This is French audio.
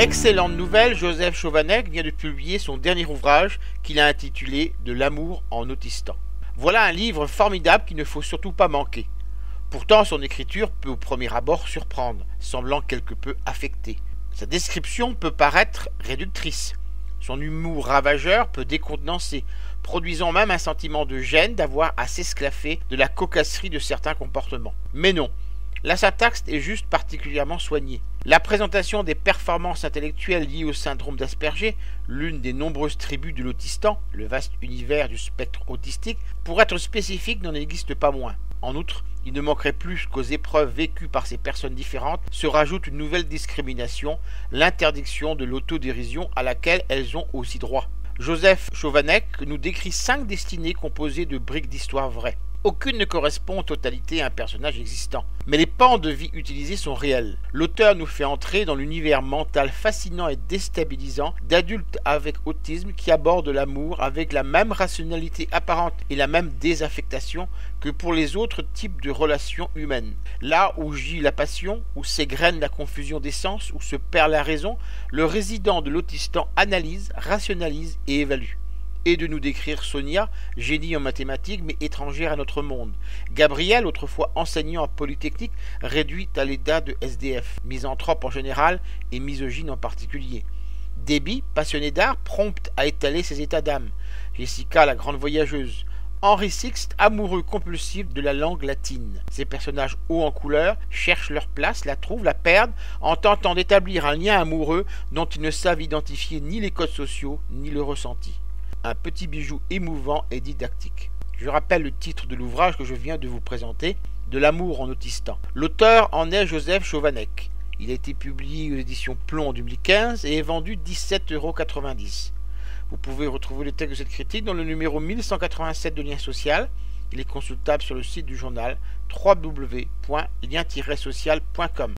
Excellente nouvelle, Joseph Chovanec vient de publier son dernier ouvrage qu'il a intitulé « De l'amour en autistan ». Voilà un livre formidable qu'il ne faut surtout pas manquer. Pourtant, son écriture peut au premier abord surprendre, semblant quelque peu affectée. Sa description peut paraître réductrice. Son humour ravageur peut décontenancer, produisant même un sentiment de gêne d'avoir à s'esclaffer de la cocasserie de certains comportements. Mais non, la syntaxe est juste particulièrement soignée. La présentation des performances intellectuelles liées au syndrome d'Asperger, l'une des nombreuses tribus de l'autistan, le vaste univers du spectre autistique, pour être spécifique n'en existe pas moins. En outre, il ne manquerait plus qu'aux épreuves vécues par ces personnes différentes se rajoute une nouvelle discrimination, l'interdiction de l'autodérision à laquelle elles ont aussi droit. Joseph Chovanec nous décrit 5 destinées composées de briques d'histoire vraies. Aucune ne correspond en totalité à un personnage existant, mais les pans de vie utilisés sont réels. L'auteur nous fait entrer dans l'univers mental fascinant et déstabilisant d'adultes avec autisme qui abordent l'amour avec la même rationalité apparente et la même désaffectation que pour les autres types de relations humaines. Là où gît la passion, où s'égrène la confusion des sens, où se perd la raison, le résident de l'autistan analyse, rationalise et évalue. Et de nous décrire Sonia, génie en mathématiques mais étrangère à notre monde. Gabriel, autrefois enseignant à Polytechnique, réduit à l'état de SDF, misanthrope en général et misogyne en particulier. Debbie, passionnée d'art, prompte à étaler ses états d'âme. Jessica, la grande voyageuse. Henri Sixte, amoureux compulsif de la langue latine. Ces personnages hauts en couleur cherchent leur place, la trouvent, la perdent, en tentant d'établir un lien amoureux dont ils ne savent identifier ni les codes sociaux ni le ressenti. Un petit bijou émouvant et didactique. Je rappelle le titre de l'ouvrage que je viens de vous présenter, De l'amour en autistan. L'auteur en est Joseph Chovanec. Il a été publié aux éditions Plomb en 2015 et est vendu 17,90 €. Vous pouvez retrouver le texte de cette critique dans le numéro 1187 de Lien Social. Il est consultable sur le site du journal www.lien-social.com.